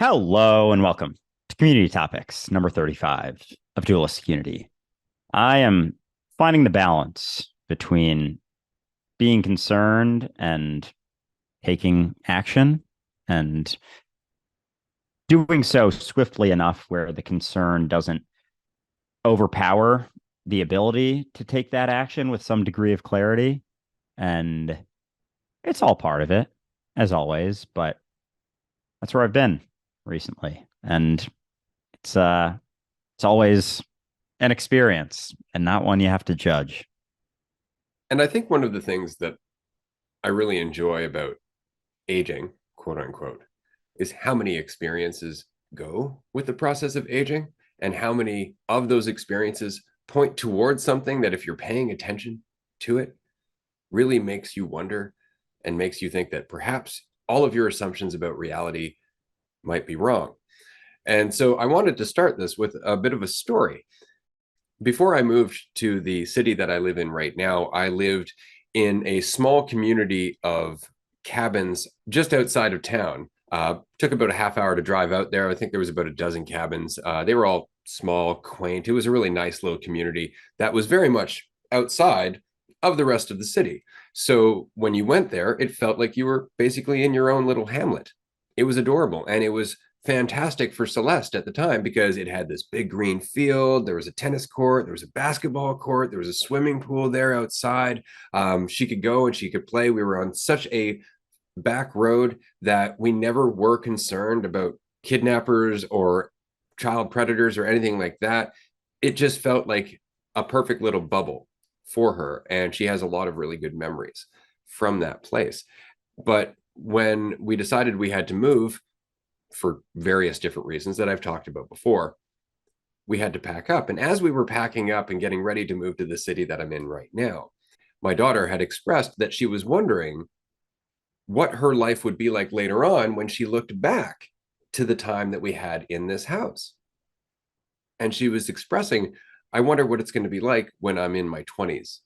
Hello and welcome to Community Topics, number 35 of Dualistic Unity. I am finding the balance between being concerned and taking action and doing so swiftly enough where the concern doesn't overpower the ability to take that action with some degree of clarity. And it's all part of it, as always, but that's where I've been recently. And it's always an experience and not one you have to judge. And I think one of the things that I really enjoy about aging, quote unquote, is how many experiences go with the process of aging and how many of those experiences point towards something that, if you're paying attention to it, really makes you wonder and makes you think that perhaps all of your assumptions about reality might be wrong. And so I wanted to start this with a bit of a story. Before I moved to the city that I live in right now, I lived in a small community of cabins just outside of town. Took about a half hour to drive out there. I think there was about a dozen cabins. They were all small, quaint. It was a really nice little community that was very much outside of the rest of the city. So when you went there, it felt like you were basically in your own little hamlet. It was adorable, and it was fantastic for Celeste at the time because it had this big green field. There was a tennis court, there was a basketball court, there was a swimming pool there outside. She could go and she could play. We were on such a back road that we never were concerned about kidnappers or child predators or anything like that. It just felt like a perfect little bubble for her. And she has a lot of really good memories from that place. But when we decided we had to move, for various different reasons that I've talked about before, we had to pack up. And as we were packing up and getting ready to move to the city that I'm in right now, my daughter had expressed that she was wondering what her life would be like later on when she looked back to the time that we had in this house. And she was expressing, I wonder what it's going to be like when I'm in my 20s,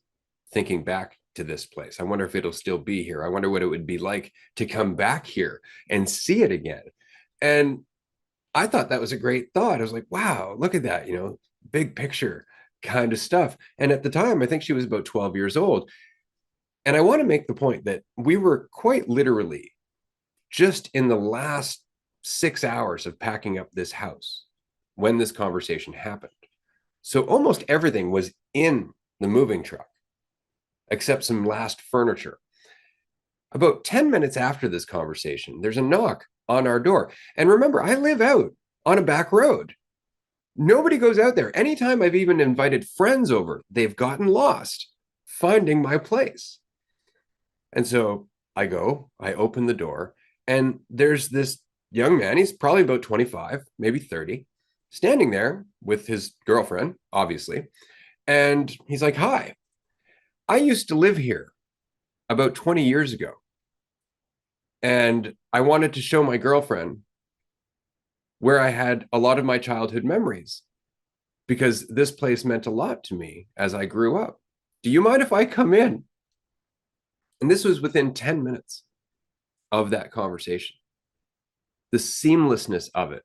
thinking back to this place. I wonder if it'll still be here. I wonder what it would be like to come back here and see it again. And I thought that was a great thought. I was like, wow, look at that, big picture kind of stuff. And at the time, I think she was about 12 years old. And I want to make the point that we were quite literally just in the last 6 hours of packing up this house when this conversation happened. So almost everything was in the moving truck, except some last furniture. About 10 minutes after this conversation, there's a knock on our door. And remember, I live out on a back road. Nobody goes out there. Anytime I've even invited friends over, they've gotten lost finding my place. And so I go, I open the door, and there's this young man. He's probably about 25, maybe 30, standing there with his girlfriend, obviously. And he's like, hi, I used to live here about 20 years ago. And I wanted to show my girlfriend where I had a lot of my childhood memories because this place meant a lot to me as I grew up. Do you mind if I come in? And this was within 10 minutes of that conversation. The seamlessness of it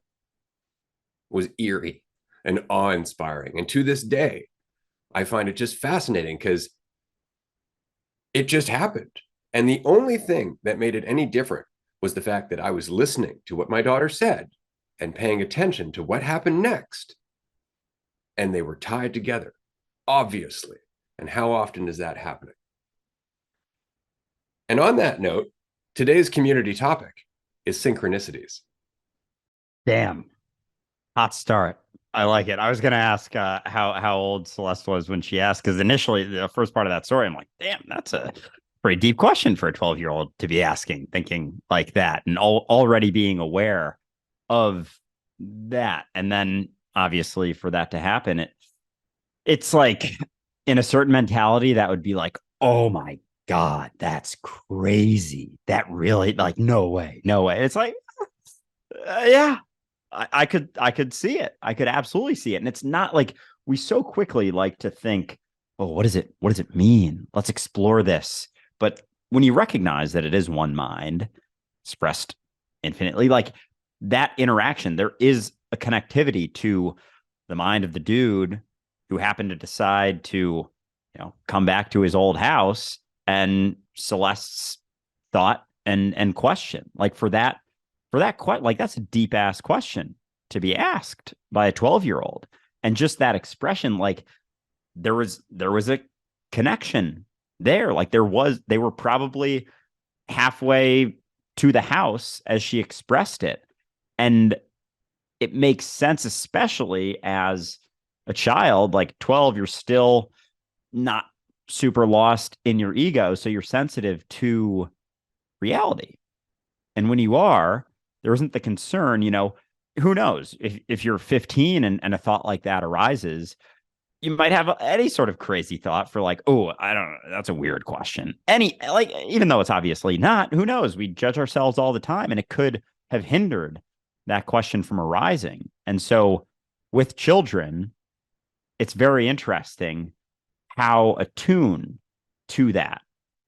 was eerie and awe inspiring. And to this day, I find it just fascinating because it just happened. And the only thing that made it any different was the fact that I was listening to what my daughter said and paying attention to what happened next. And they were tied together, obviously. And how often is that happening? And on that note, today's community topic is synchronicities. Damn, hot start. I like it. I was going to ask how old Celeste was when she asked, because initially the first part of that story, I'm like, damn, that's a pretty deep question for a 12-year-old to be asking, thinking like that, and already being aware of that. And then obviously for that to happen, it's like in a certain mentality that would be like, oh my God, that's crazy. That really, like, no way, no way. It's like, yeah, I could see it. I could absolutely see it. And it's not like we so quickly like to think, oh, what is it? What does it mean? Let's explore this. But when you recognize that it is one mind expressed infinitely, like that interaction, there is a connectivity to the mind of the dude who happened to decide to, come back to his old house, and Celeste's thought and question. Like like that's a deep ass question to be asked by a 12-year-old. And just that expression, like there was a connection there. Like they were probably halfway to the house as she expressed it. And it makes sense, especially as a child, like 12, you're still not super lost in your ego. So you're sensitive to reality. And when you are, there isn't the concern, who knows if you're 15 and a thought like that arises, you might have any sort of crazy thought for like, oh, I don't know, that's a weird question. Like, even though it's obviously not, who knows? We judge ourselves all the time, and it could have hindered that question from arising. And so with children, it's very interesting how attuned to that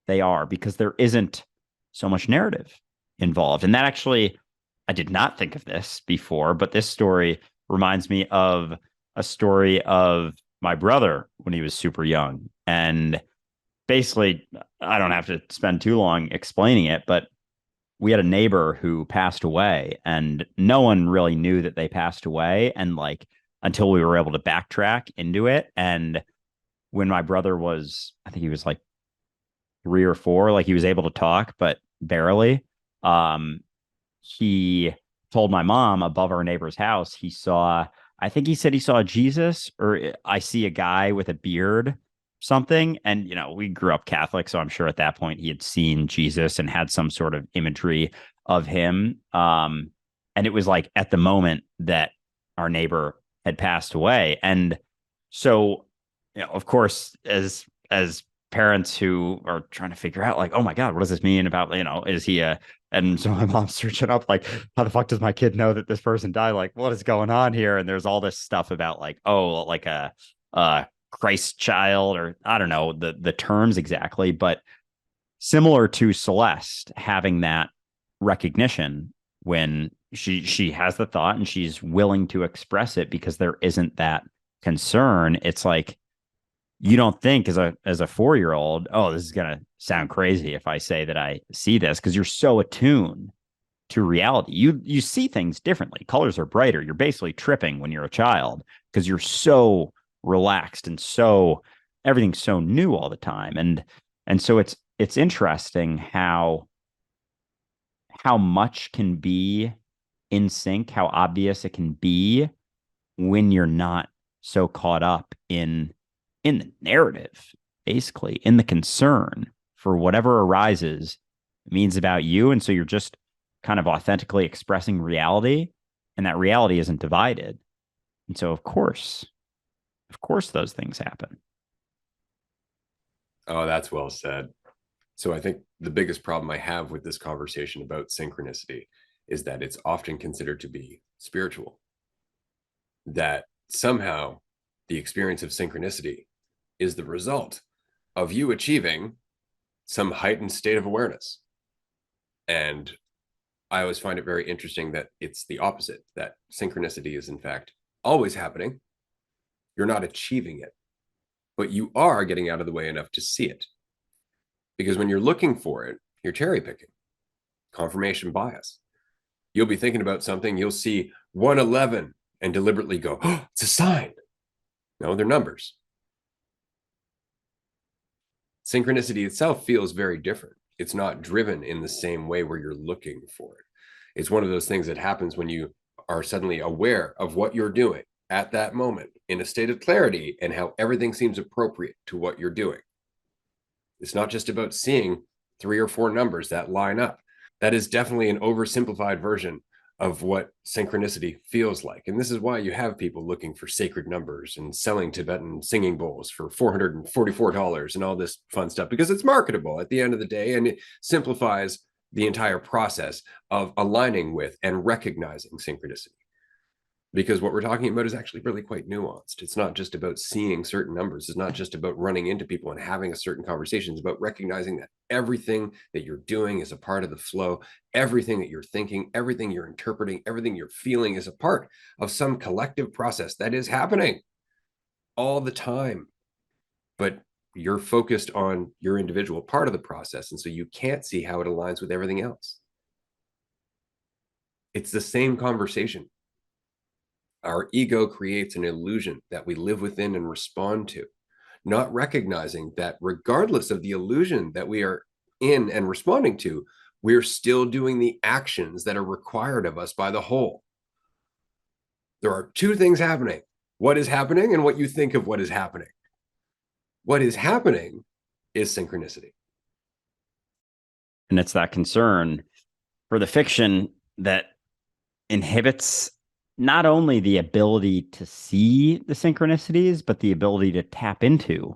they are, because there isn't so much narrative involved. And that actually, I did not think of this before, but this story reminds me of a story of my brother when he was super young. And basically, I don't have to spend too long explaining it, but we had a neighbor who passed away, and no one really knew that they passed away. And like, until we were able to backtrack into it. And when my brother was, I think he was like 3 or 4, like he was able to talk, but barely. Um, he told my mom above our neighbor's house, I think he said he saw Jesus, or I see a guy with a beard, something. And, we grew up Catholic. So I'm sure at that point he had seen Jesus and had some sort of imagery of him. And it was like at the moment that our neighbor had passed away. And so, of course, as parents who are trying to figure out like, oh my God, what does this mean about, is he a, and so my mom's searching up like, how the fuck does my kid know that this person died? Like, what is going on here? And there's all this stuff about like, oh, like a Christ child, or I don't know the terms exactly, but similar to Celeste having that recognition when she has the thought and she's willing to express it because there isn't that concern. It's like, you don't think as a 4-year-old, oh, this is gonna sound crazy if I say that I see this, because you're so attuned to reality. You see things differently. Colors are brighter. You're basically tripping when you're a child because you're so relaxed and so everything's so new all the time. And so it's interesting how much can be in sync, how obvious it can be when you're not so caught up in the narrative, basically, in the concern for whatever arises means about you. And so you're just kind of authentically expressing reality, and that reality isn't divided. And so, of course, those things happen. Oh, that's well said. So I think the biggest problem I have with this conversation about synchronicity is that it's often considered to be spiritual, that somehow the experience of synchronicity is the result of you achieving some heightened state of awareness. And I always find it very interesting that it's the opposite, that synchronicity is in fact always happening. You're not achieving it, but you are getting out of the way enough to see it. Because when you're looking for it, you're cherry picking, confirmation bias. You'll be thinking about something, you'll see 111 and deliberately go, oh, it's a sign. No, they're numbers. Synchronicity itself feels very different. It's not driven in the same way where you're looking for it. It's one of those things that happens when you are suddenly aware of what you're doing at that moment in a state of clarity and how everything seems appropriate to what you're doing. It's not just about seeing 3 or 4 numbers that line up. That is definitely an oversimplified version of what synchronicity feels like. And this is why you have people looking for sacred numbers and selling Tibetan singing bowls for $444 and all this fun stuff, because it's marketable at the end of the day, and it simplifies the entire process of aligning with and recognizing synchronicity. because what we're talking about is actually really quite nuanced. It's not just about seeing certain numbers. It's not just about running into people and having a certain conversation. It's about recognizing that everything that you're doing is a part of the flow. Everything that you're thinking, everything you're interpreting, everything you're feeling is a part of some collective process that is happening all the time. But you're focused on your individual part of the process. And so you can't see how it aligns with everything else. It's the same conversation. Our ego creates an illusion that we live within and respond to, not recognizing that regardless of the illusion that we are in and responding to, we're still doing the actions that are required of us by the whole. There are two things happening: what is happening and what you think of what is happening. What is happening is synchronicity. And it's that concern for the fiction that inhibits not only the ability to see the synchronicities, but the ability to tap into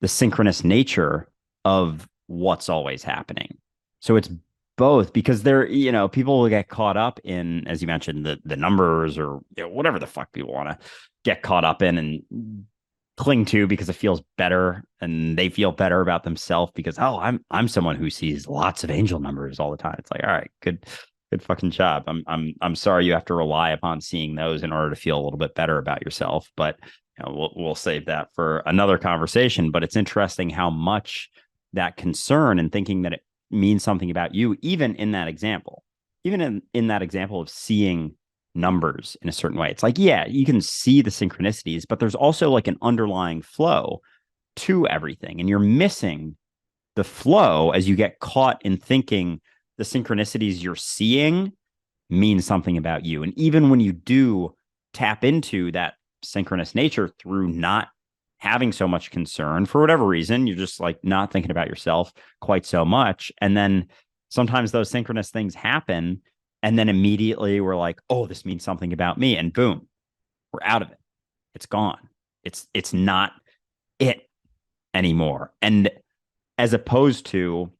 the synchronous nature of what's always happening. So it's both, because there, people will get caught up in, as you mentioned, the numbers, or whatever the fuck people want to get caught up in and cling to because it feels better, and they feel better about themselves because, oh, I'm someone who sees lots of angel numbers all the time. It's like, all right, good fucking job. I'm sorry you have to rely upon seeing those in order to feel a little bit better about yourself, but we'll save that for another conversation. But it's interesting how much that concern and thinking that it means something about you, even in that example, even in that example of seeing numbers in a certain way. It's like, yeah, you can see the synchronicities, but there's also like an underlying flow to everything. And you're missing the flow as you get caught in thinking the synchronicities you're seeing mean something about you. And even when you do tap into that synchronous nature through not having so much concern for whatever reason, you're just like not thinking about yourself quite so much. And then sometimes those synchronous things happen. And then immediately we're like, oh, this means something about me. And boom, we're out of it. It's gone. It's not it anymore. And as opposed to,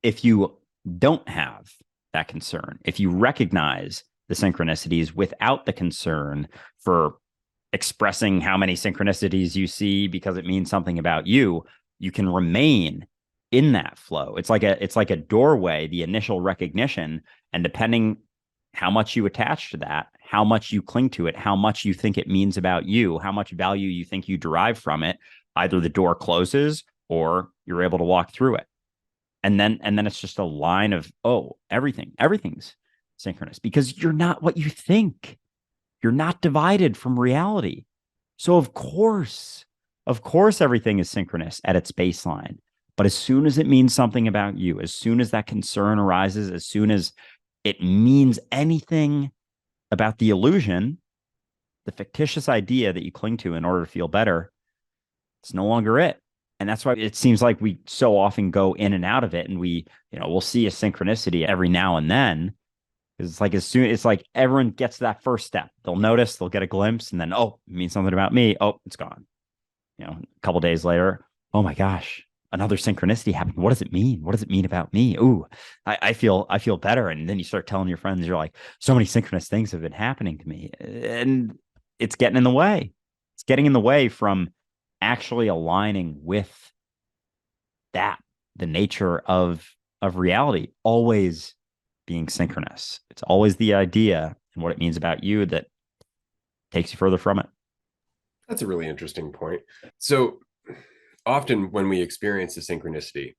if you don't have that concern, if you recognize the synchronicities without the concern for expressing how many synchronicities you see because it means something about you, you can remain in that flow. It's like a doorway, the initial recognition, and depending how much you attach to that, how much you cling to it, how much you think it means about you, how much value you think you derive from it, either the door closes or you're able to walk through it. And then it's just a line of, oh, everything's synchronous, because you're not what you think. You're not divided from reality. So of course, everything is synchronous at its baseline. But as soon as it means something about you, as soon as that concern arises, as soon as it means anything about the illusion, the fictitious idea that you cling to in order to feel better, it's no longer it. And that's why it seems like we so often go in and out of it. And we'll see a synchronicity every now and then. It's like everyone gets that first step. They'll notice, they'll get a glimpse, and then, oh, it means something about me. Oh, it's gone. A couple days later, oh my gosh, another synchronicity happened. What does it mean? What does it mean about me? Ooh, I feel better. And then you start telling your friends, you're like, so many synchronous things have been happening to me. And it's getting in the way. It's getting in the way from actually aligning with that, the nature of reality always being synchronous. It's always the idea and what it means about you that takes you further from it. That's a really interesting point. So often when we experience a synchronicity,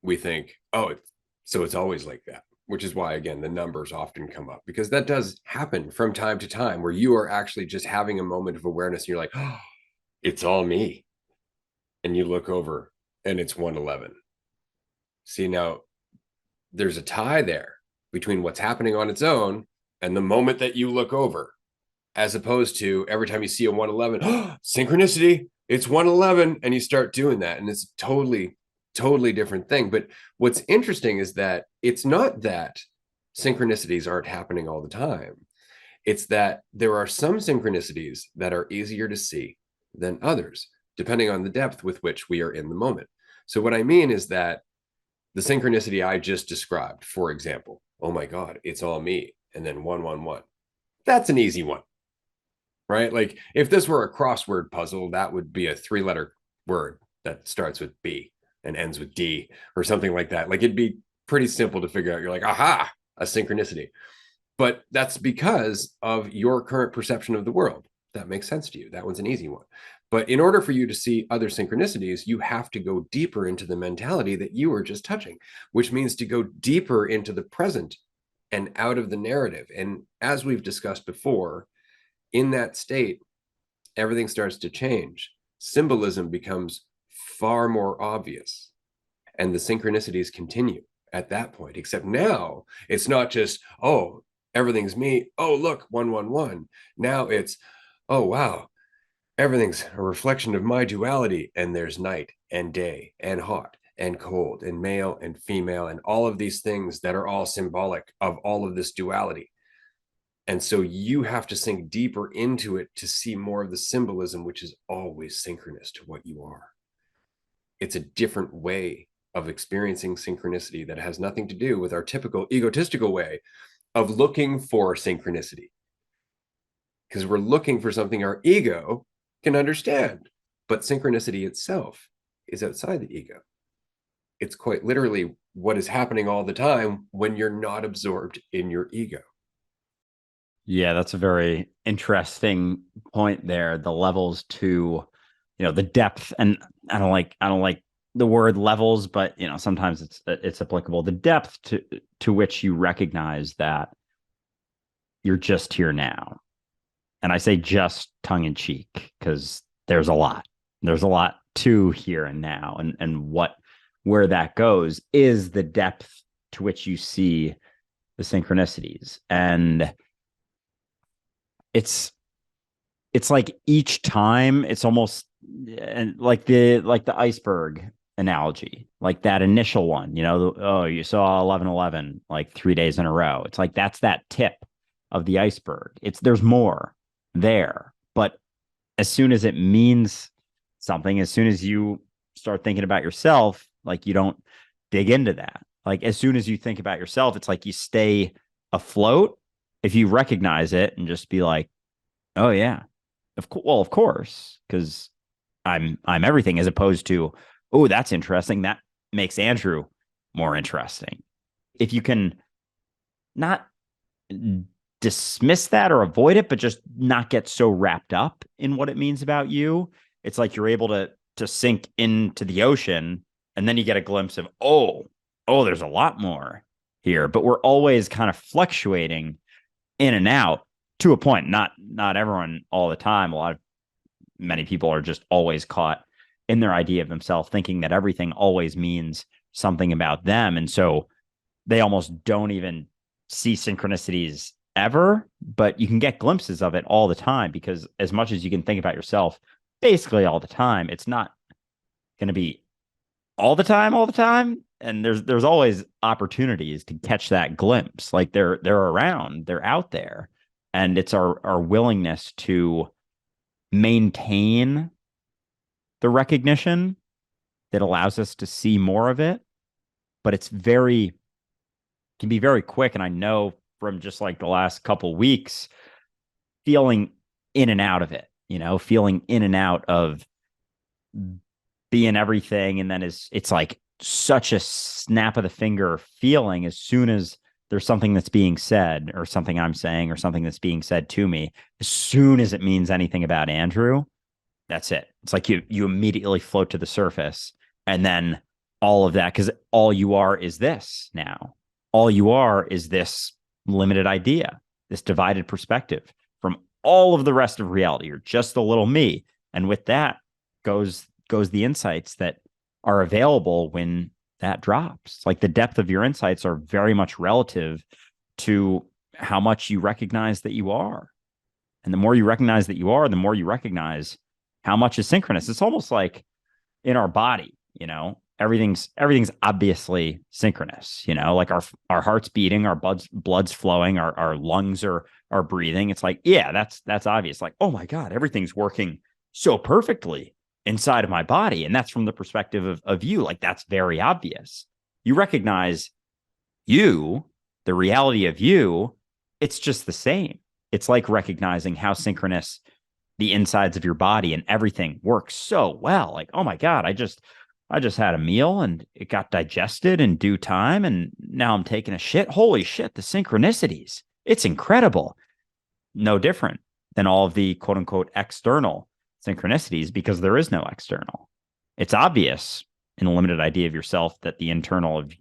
we think, oh, so it's always like that, which is why, again, the numbers often come up, because that does happen from time to time where you are actually just having a moment of awareness and you're like, oh, it's all me. And you look over and it's 111. See, now there's a tie there between what's happening on its own and the moment that you look over, as opposed to every time you see a 111, oh, synchronicity, it's 111, and you start doing that. And it's totally different thing. But what's interesting is that it's not that synchronicities aren't happening all the time. It's that there are some synchronicities that are easier to see than others, depending on the depth with which we are in the moment. So what I mean is that the synchronicity I just described, for example, oh my God, it's all me. And then 111. That's an easy one, right? Like if this were a crossword puzzle, that would be a 3 letter word that starts with B and ends with D or something like that. Like it'd be pretty simple to figure out. You're like, aha, a synchronicity. But that's because of your current perception of the world. That makes sense to you. That one's an easy one. But in order for you to see other synchronicities, you have to go deeper into the mentality that you were just touching, which means to go deeper into the present and out of the narrative. And as we've discussed before, in that state, everything starts to change. Symbolism becomes far more obvious, and the synchronicities continue at that point. Except now it's not just, oh, everything's me. Oh, look, 111. Now it's, oh, wow, everything's a reflection of my duality. And there's night and day and hot and cold and male and female and all of these things that are all symbolic of all of this duality. And so you have to sink deeper into it to see more of the symbolism, which is always synchronous to what you are. It's a different way of experiencing synchronicity that has nothing to do with our typical egotistical way of looking for synchronicity. Because we're looking for something our ego can understand. But synchronicity itself is outside the ego. It's quite literally what is happening all the time when you're not absorbed in your ego. Yeah, that's a very interesting point there. The levels to, the depth, and I don't like the word levels, but sometimes it's applicable. The depth to which you recognize that you're just here now. And I say just tongue in cheek because there's a lot. There's a lot to here and now. And where that goes is the depth to which you see the synchronicities. And it's like each time it's almost and like the iceberg analogy, like that initial one, oh, you saw 1111 like 3 days in a row. It's like that's that tip of the iceberg. There's more there, but as soon as it means something, as soon as you start thinking about yourself, like you don't dig into that. Like as soon as you think about yourself, it's like you stay afloat if you recognize it and just be like, oh yeah, of course, because I'm everything, as opposed to, oh, that's interesting. That makes Andrew more interesting. If you can not dismiss that or avoid it, but just not get so wrapped up in what it means about you, it's like you're able to sink into the ocean, and then you get a glimpse of, oh, there's a lot more here. But we're always kind of fluctuating in and out to a point. Not everyone all the time. Many people are just always caught in their idea of themselves, thinking that everything always means something about them. And so they almost don't even see synchronicities ever, but you can get glimpses of it all the time, because as much as you can think about yourself basically all the time, it's not going to be all the time. And there's always opportunities to catch that glimpse. Like they're around, they're out there. And it's our willingness to maintain the recognition that allows us to see more of it. But can be very quick. And I know from just like the last couple weeks, feeling in and out of it, feeling in and out of being everything. And then it's like such a snap of the finger feeling as soon as there's something that's being said, or something I'm saying, or something that's being said to me. As soon as it means anything about Andrew, that's it. It's like you immediately float to the surface, and then all of that, because all you are is this now. All you are is this limited idea, this divided perspective from all of the rest of reality. You're just a little me. And with that goes the insights that are available when that drops. Like the depth of your insights are very much relative to how much you recognize that you are. And the more you recognize that you are, the more you recognize how much is synchronous. It's almost like in our body, everything's obviously synchronous, like our heart's beating, our blood's flowing, our lungs are breathing. It's like, yeah, that's obvious. Like, oh my God, everything's working so perfectly inside of my body. And that's from the perspective of you. Like, that's very obvious. You recognize you, the reality of you, it's just the same. It's like recognizing how synchronous the insides of your body and everything works so well. Like, oh my God, I just had a meal and it got digested in due time and now I'm taking a shit. Holy shit, the synchronicities. It's incredible. No different than all of the quote unquote external synchronicities because there is no external. It's obvious in a limited idea of yourself that the internal of,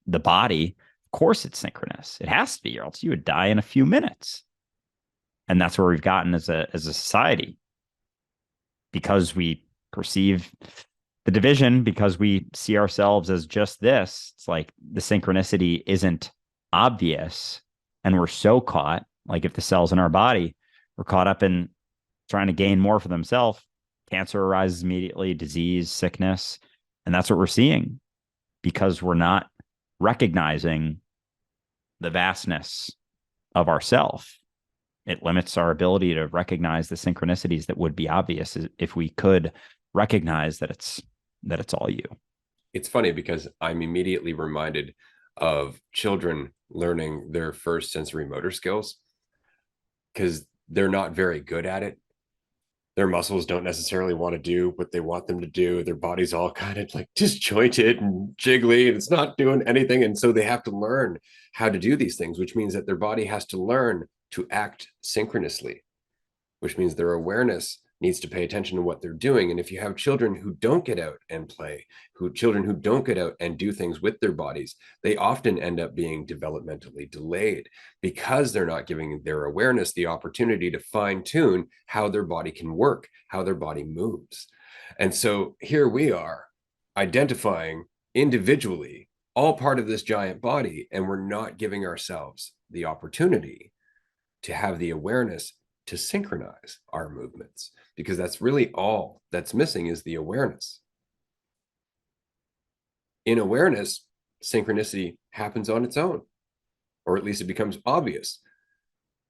the body, of course it's synchronous. It has to be, or else you would die in a few minutes. And that's where we've gotten as a society because we perceive the division, because we see ourselves as just this. It's like the synchronicity isn't obvious and we're so caught, like if the cells in our body were caught up in trying to gain more for themselves, cancer arises immediately, disease, sickness. And that's what we're seeing because we're not recognizing the vastness of ourself. It limits our ability to recognize the synchronicities that would be obvious if we could recognize that it's all you. It's funny because I'm immediately reminded of children learning their first sensory motor skills because they're not very good at it. Their muscles don't necessarily want to do what they want them to do. Their body's all kind of like disjointed and jiggly, and it's not doing anything. And so they have to learn how to do these things, which means that their body has to learn to act synchronously, which means their awareness needs to pay attention to what they're doing. And if you have children who don't get out and play, children who don't get out and do things with their bodies, they often end up being developmentally delayed because they're not giving their awareness the opportunity to fine tune how their body can work, how their body moves. And so here we are identifying individually all part of this giant body, and we're not giving ourselves the opportunity to have the awareness to synchronize our movements, because that's really all that's missing is the awareness. In awareness, synchronicity happens on its own, or at least it becomes obvious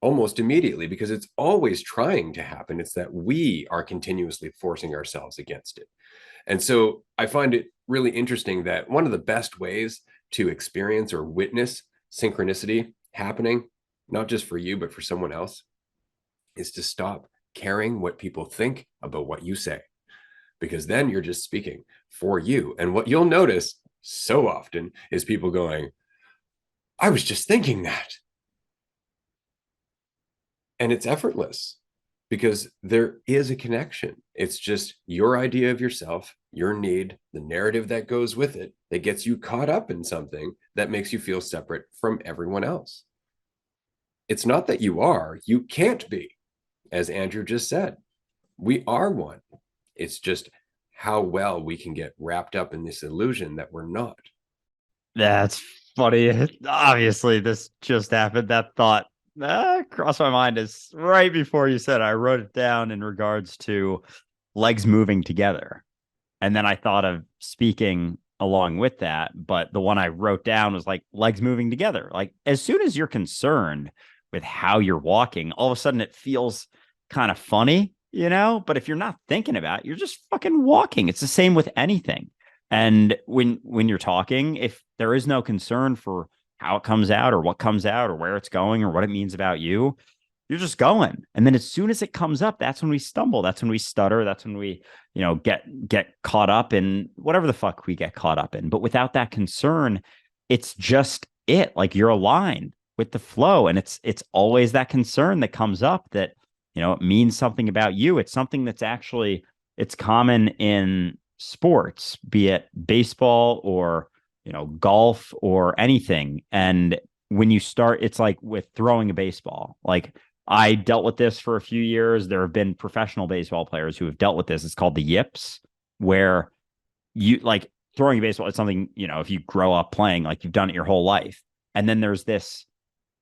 almost immediately because it's always trying to happen. It's that we are continuously forcing ourselves against it. And so I find it really interesting that one of the best ways to experience or witness synchronicity happening, not just for you, but for someone else, is to stop caring what people think about what you say, because then you're just speaking for you. And what you'll notice so often is people going, I was just thinking that. And it's effortless because there is a connection. It's just your idea of yourself, your need, the narrative that goes with it, that gets you caught up in something that makes you feel separate from everyone else. It's not that you can't be. As Andrew just said, we are one. It's just how well we can get wrapped up in this illusion that we're not. That's funny. Obviously, this just happened. That thought crossed my mind is right before you said it. I wrote it down in regards to legs moving together. And then I thought of speaking along with that. But the one I wrote down was like legs moving together. Like as soon as you're concerned with how you're walking, all of a sudden it feels kind of funny, but if you're not thinking about it, you're just fucking walking. It's the same with anything. And when you're talking, if there is no concern for how it comes out or what comes out or where it's going or what it means about you, you're just going. And then as soon as it comes up, that's when we stumble. That's when we stutter. That's when we, get caught up in whatever the fuck we get caught up in. But without that concern, it's just it. Like you're aligned with the flow. And it's always that concern that comes up that, it means something about you. It's something that's actually, it's common in sports, be it baseball or, golf or anything. And when you start, it's like with throwing a baseball. Like I dealt with this for a few years. There have been professional baseball players who have dealt with this. It's called the yips, where you like throwing a baseball. It's something, if you grow up playing, like you've done it your whole life. And then there's this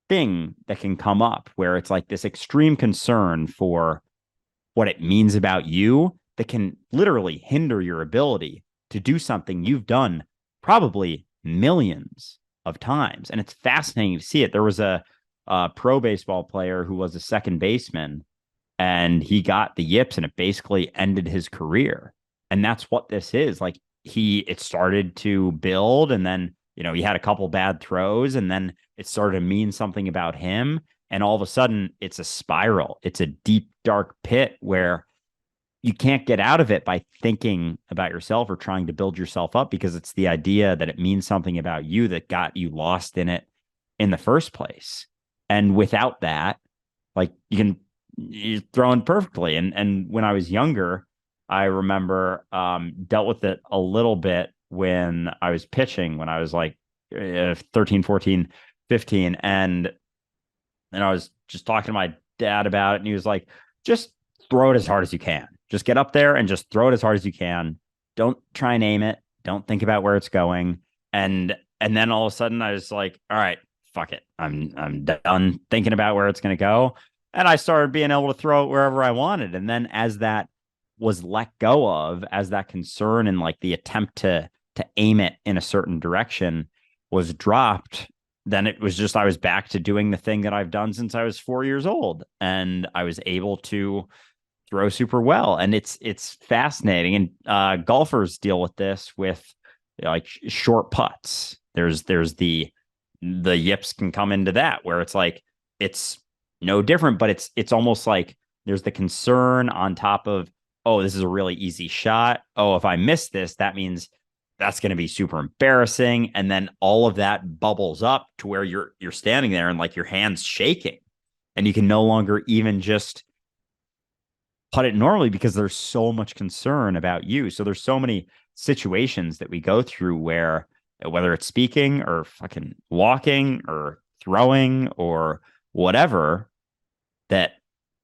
thing that can come up where it's like this extreme concern for what it means about you that can literally hinder your ability to do something you've done probably millions of times. And it's fascinating to see it. There was a pro baseball player who was a second baseman and he got the yips and it basically ended his career. And that's what this is. Like it started to build and then, he had a couple bad throws and then it started to mean something about him. And all of a sudden, it's a spiral. It's a deep, dark pit where you can't get out of it by thinking about yourself or trying to build yourself up, because it's the idea that it means something about you that got you lost in it in the first place. And without that, like you're throwing perfectly. And when I was younger, I remember dealt with it a little bit when I was pitching, when I was like 13, 14, 15. And I was just talking to my dad about it, and he was like, just throw it as hard as you can. Just get up there and just throw it as hard as you can. Don't try and aim it. Don't think about where it's going. And then all of a sudden I was like, all right, fuck it. I'm done thinking about where it's going to go. And I started being able to throw it wherever I wanted. And then as that was let go of, as that concern and like the attempt to aim it in a certain direction was dropped, then it was just I was back to doing the thing that I've done since I was 4 years old, and I was able to throw super well. And it's fascinating. And golfers deal with this with like short putts. There's the yips can come into that, where it's like it's no different, but it's almost like there's the concern on top of, oh, this is a really easy shot. Oh, if I miss this, that means that's going to be super embarrassing. And then all of that bubbles up to where you're standing there and like your hands shaking, and you can no longer even just putt it normally because there's so much concern about you. So there's so many situations that we go through where, whether it's speaking or fucking walking or throwing or whatever, that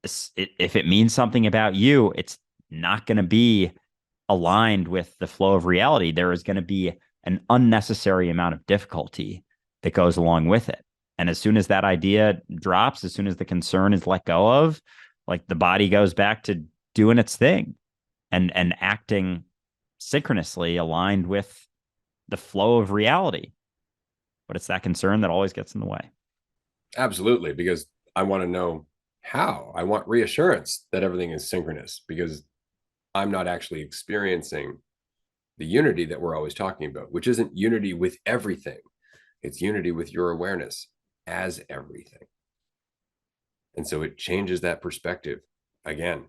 if it means something about you, it's not going to be aligned with the flow of reality. There is going to be an unnecessary amount of difficulty that goes along with it. And as soon as that idea drops, as soon as the concern is let go of, like the body goes back to doing its thing and acting synchronously aligned with the flow of reality. But it's that concern that always gets in the way. Absolutely, because I want to know how. I want reassurance that everything is synchronous, because I'm not actually experiencing the unity that we're always talking about, which isn't unity with everything. It's unity with your awareness as everything. And so it changes that perspective again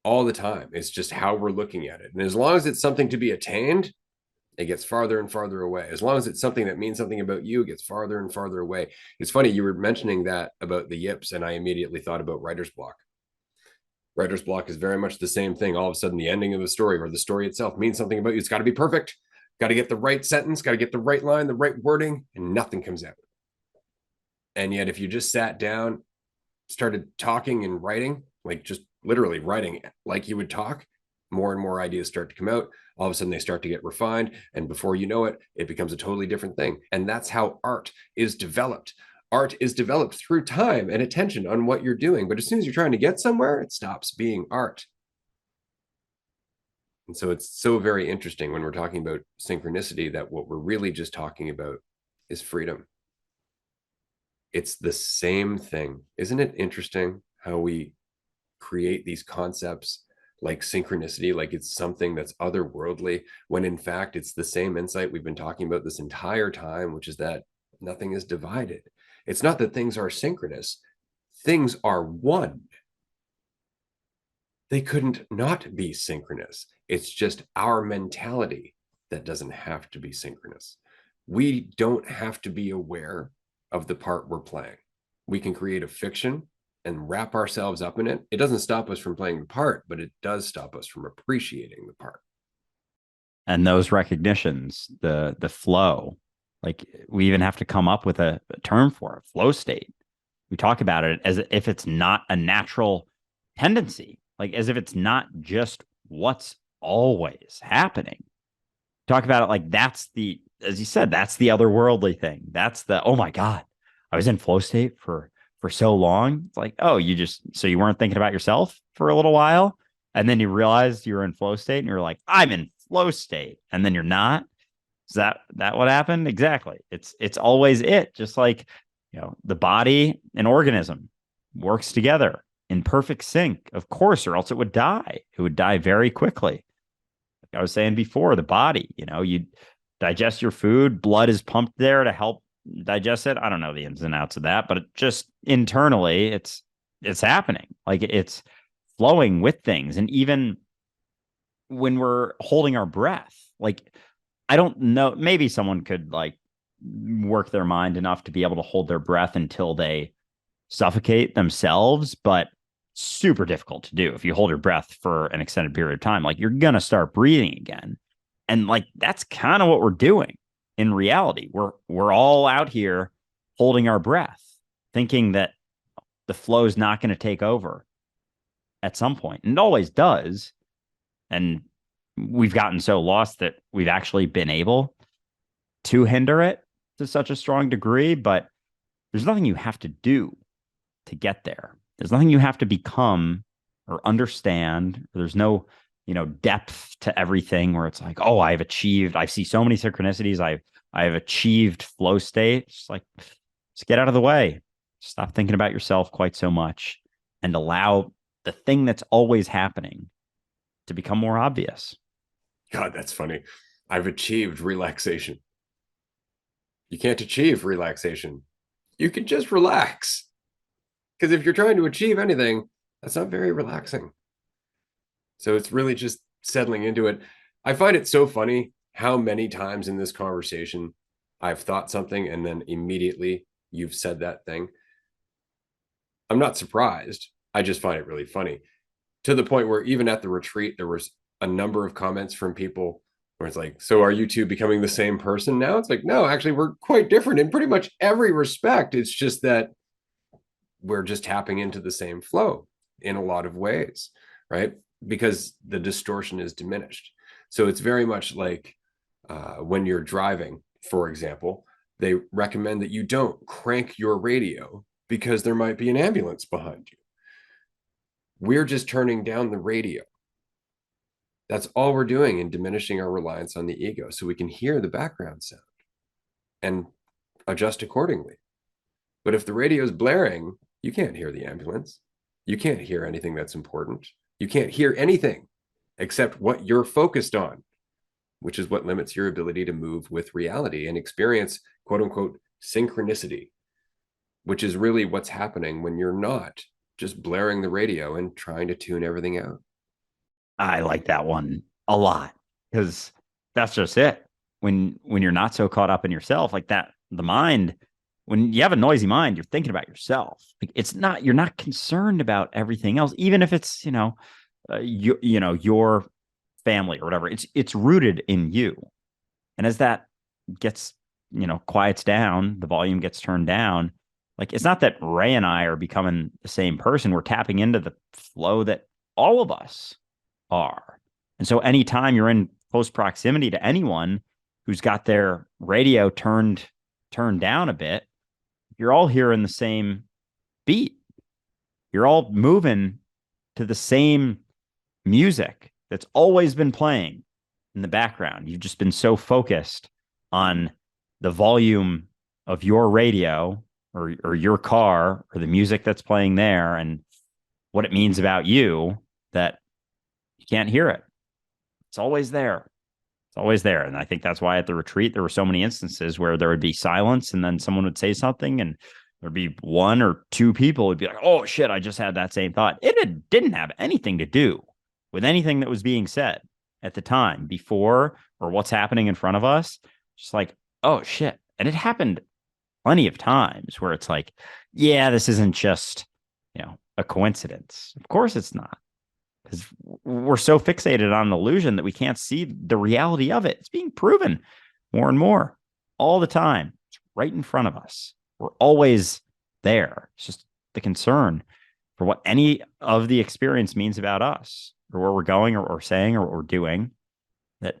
all the time. It's just how we're looking at it. And as long as it's something to be attained, it gets farther and farther away. As long as it's something that means something about you, it gets farther and farther away. It's funny, you were mentioning that about the yips, and I immediately thought about writer's block. Writer's block is very much the same thing. All of a sudden, the ending of the story or the story itself means something about you. It's got to be perfect. Got to get the right sentence, got to get the right line, the right wording, and nothing comes out. And yet, if you just sat down, started talking and writing, like just literally writing like you would talk, more and more ideas start to come out. All of a sudden, they start to get refined. And before you know it, it becomes a totally different thing. And that's how art is developed. Art is developed through time and attention on what you're doing. But as soon as you're trying to get somewhere, it stops being art. And so it's so very interesting when we're talking about synchronicity that what we're really just talking about is freedom. It's the same thing. Isn't it interesting how we create these concepts like synchronicity, like it's something that's otherworldly, when in fact it's the same insight we've been talking about this entire time, which is that nothing is divided. It's not that things are synchronous, things are one. They couldn't not be synchronous. It's just our mentality that doesn't have to be synchronous. We don't have to be aware of the part we're playing. We can create a fiction and wrap ourselves up in it. It doesn't stop us from playing the part, but it does stop us from appreciating the part. And those recognitions, the flow, like we even have to come up with a term for it, flow state. We talk about it as if it's not a natural tendency, like as if it's not just what's always happening. Talk about it like that's the, as you said, that's the otherworldly thing. That's the, oh my God, I was in flow state for so long. It's like, oh, you just, so you weren't thinking about yourself for a little while. And then you realized you were in flow state and you're like, I'm in flow state. And then you're not. Is that what happened? Exactly. It's always it. Just like, the body and organism works together in perfect sync, of course, or else it would die. It would die very quickly. Like I was saying before, the body, you digest your food, blood is pumped there to help digest it. I don't know the ins and outs of that, but just internally, it's happening. Like it's flowing with things. And even when we're holding our breath, like I don't know, maybe someone could like work their mind enough to be able to hold their breath until they suffocate themselves, but super difficult to do if you hold your breath for an extended period of time. Like you're gonna start breathing again. And like that's kind of what we're doing in reality. We're all out here holding our breath, thinking that the flow is not going to take over at some point. And it always does. And we've gotten so lost that we've actually been able to hinder it to such a strong degree, but there's nothing you have to do to get there. There's nothing you have to become or understand. There's no, depth to everything where it's like, oh, I've achieved, I see so many synchronicities. I've achieved flow state. It's like, just get out of the way. Stop thinking about yourself quite so much and allow the thing that's always happening to become more obvious. God, that's funny. I've achieved relaxation. You can't achieve relaxation. You can just relax. Because if you're trying to achieve anything, that's not very relaxing. So it's really just settling into it. I find it so funny how many times in this conversation I've thought something and then immediately you've said that thing. I'm not surprised. I just find it really funny, to the point where even at the retreat, there was a number of comments from people where it's like, so are you two becoming the same person now? It's like, no, actually, we're quite different in pretty much every respect. It's just that we're just tapping into the same flow in a lot of ways, right? Because the distortion is diminished. So it's very much like when you're driving, for example, they recommend that you don't crank your radio because there might be an ambulance behind you. We're just turning down the radio. That's all we're doing in diminishing our reliance on the ego so we can hear the background sound and adjust accordingly. But if the radio is blaring, you can't hear the ambulance. You can't hear anything that's important. You can't hear anything except what you're focused on, which is what limits your ability to move with reality and experience, quote unquote, synchronicity, which is really what's happening when you're not just blaring the radio and trying to tune everything out. I like that one a lot because that's just it. When you're not so caught up in yourself, like that, the mind, when you have a noisy mind, you're thinking about yourself. Like it's not, you're not concerned about everything else, even if it's, your family or whatever. It's rooted in you. And as that gets, quiets down, the volume gets turned down. Like it's not that Ray and I are becoming the same person. We're tapping into the flow that all of us are. And so anytime you're in close proximity to anyone who's got their radio turned down a bit, you're all hearing the same beat. You're all moving to the same music that's always been playing in the background. You've just been so focused on the volume of your radio or your car or the music that's playing there and what it means about you that you can't hear it. It's always there. It's always there. And I think that's why at the retreat, there were so many instances where there would be silence and then someone would say something and there'd be one or two people would be like, oh shit, I just had that same thought. Didn't have anything to do with anything that was being said at the time before or what's happening in front of us. Just like, oh shit. And it happened plenty of times where it's like, yeah, this isn't just, a coincidence. Of course it's not. Because we're so fixated on an illusion that we can't see the reality of it. It's being proven more and more all the time. It's right in front of us. We're always there. It's just the concern for what any of the experience means about us or where we're going or saying or what we're doing that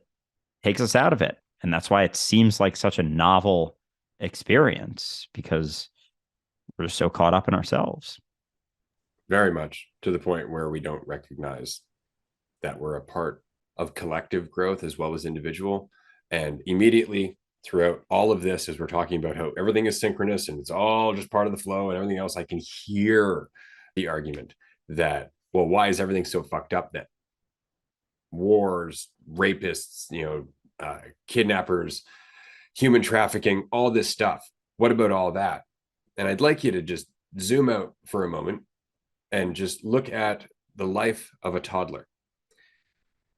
takes us out of it. And that's why it seems like such a novel experience because we're just so caught up in ourselves. Very much to the point where we don't recognize that we're a part of collective growth as well as individual. And immediately throughout all of this, as we're talking about how everything is synchronous and it's all just part of the flow and everything else, I can hear the argument that, well, why is everything so fucked up then? Wars, rapists, kidnappers, human trafficking, all this stuff. what about all that? And I'd like you to just zoom out for a moment and just look at the life of a toddler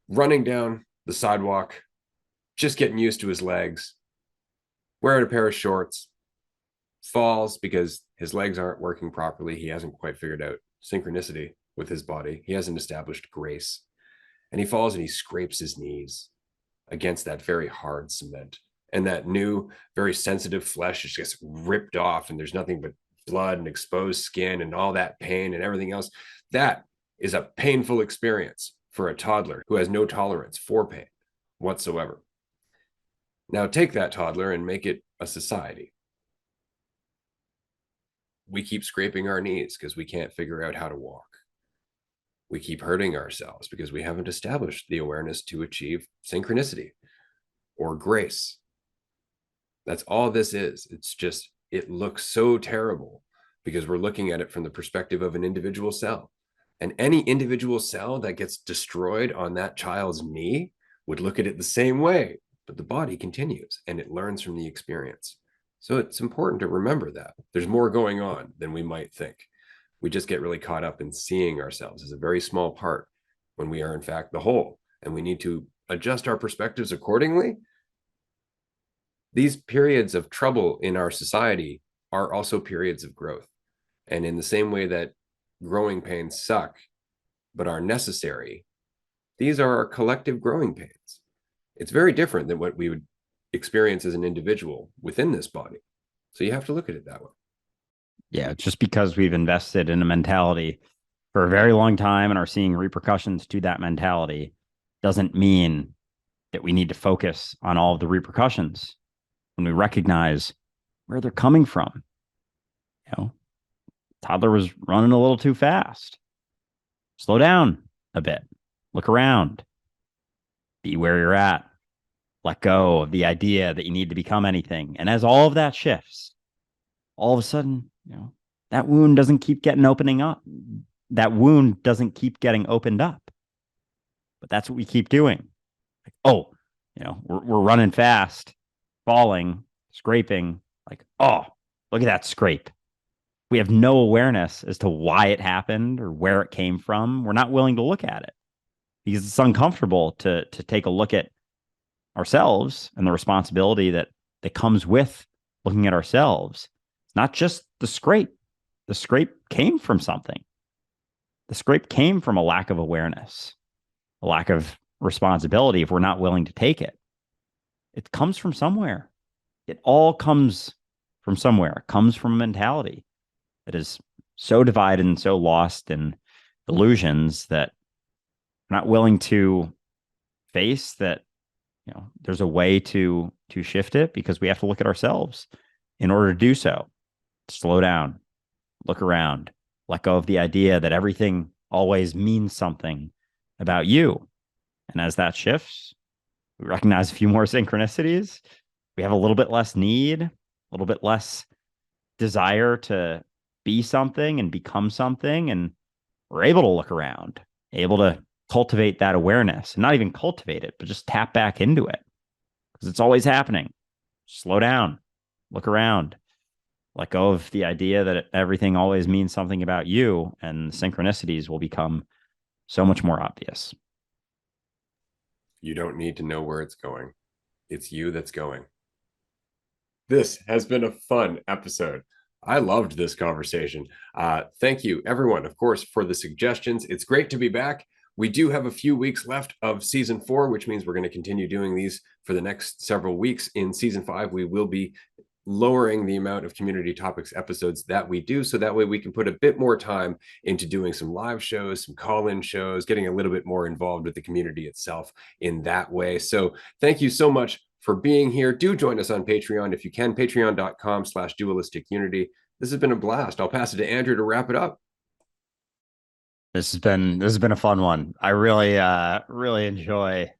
running down the sidewalk, just getting used to his legs, wearing a pair of shorts, falls because his legs aren't working properly. He hasn't quite figured out synchronicity with his body. He hasn't established grace. And he falls and he scrapes his knees against that very hard cement. And that new, very sensitive flesh just gets ripped off, and there's nothing but blood and exposed skin and all that pain and everything else. That is a painful experience for a toddler who has no tolerance for pain whatsoever. Now take that toddler and make it a society. We keep scraping our knees because we can't figure out how to walk. We keep hurting ourselves because we haven't established the awareness to achieve synchronicity or grace. That's all this is. It's just, it looks so terrible because we're looking at it from the perspective of an individual cell. And any individual cell that gets destroyed on that child's knee would look at it the same way, but the body continues and it learns from the experience. So it's important to remember that there's more going on than we might think. We just get really caught up in seeing ourselves as a very small part when we are in fact the whole, and we need to adjust our perspectives accordingly. These periods of trouble in our society are also periods of growth. And in the same way that growing pains suck, but are necessary, these are our collective growing pains. It's very different than what we would experience as an individual within this body. So you have to look at it that way. Yeah, just because we've invested in a mentality for a very long time and are seeing repercussions to that mentality doesn't mean that we need to focus on all of the repercussions when we recognize where they're coming from. You know, toddler was running a little too fast. Slow down a bit. Look around. Be where you're at. Let go of the idea that you need to become anything. And as all of that shifts, all of a sudden, you know, that wound doesn't keep getting opening up. That wound doesn't keep getting opened up. But that's what we keep doing. Like, oh, you know, we're running fast, falling, scraping. Like, oh, look at that scrape. We have no awareness as to why it happened or where it came from. We're not willing to look at it because it's uncomfortable to take a look at ourselves and the responsibility that comes with looking at ourselves. It's not just the scrape. The scrape came from something. The scrape came from a lack of awareness, a lack of responsibility if we're not willing to take it. It comes from somewhere. It all comes from somewhere. It comes from a mentality that is so divided and so lost in illusions that we're not willing to face that, you know, there's a way to shift it because we have to look at ourselves in order to do so. Slow down, look around, let go of the idea that everything always means something about you. And as that shifts, we recognize a few more synchronicities. We have a little bit less need, a little bit less desire to be something and become something. And we're able to look around, able to cultivate that awareness, and not even cultivate it, but just tap back into it because it's always happening. Slow down, look around, let go of the idea that everything always means something about you, and the synchronicities will become so much more obvious. You don't need to know where it's going. It's you that's going. This has been a fun episode. I loved this conversation. Thank you, everyone, of course, for the suggestions. It's great to be back. We do have a few weeks left of season 4, which means we're going to continue doing these for the next several weeks. In season 5, we will be lowering the amount of community topics episodes that we do, so that way we can put a bit more time into doing some live shows, some call-in shows, getting a little bit more involved with the community itself in that way. So thank you so much for being here. Do join us on Patreon if you can, patreon.com/dualistic unity. This has been a blast. I'll pass it to Andrew to wrap it up. This has been a fun one. I really enjoy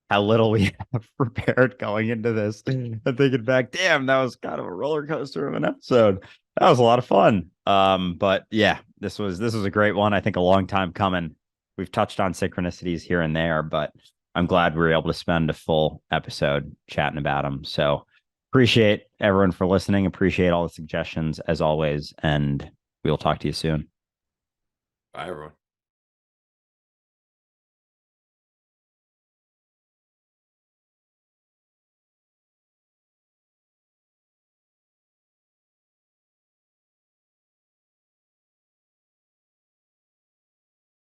how little we have prepared going into this. And thinking back, damn, that was kind of a roller coaster of an episode. That was a lot of fun. But yeah, this was a great one. I think a long time coming. We've touched on synchronicities here and there, but I'm glad we were able to spend a full episode chatting about them. So Appreciate everyone for listening. Appreciate all the suggestions as always. And we'll talk to you soon. Bye, everyone.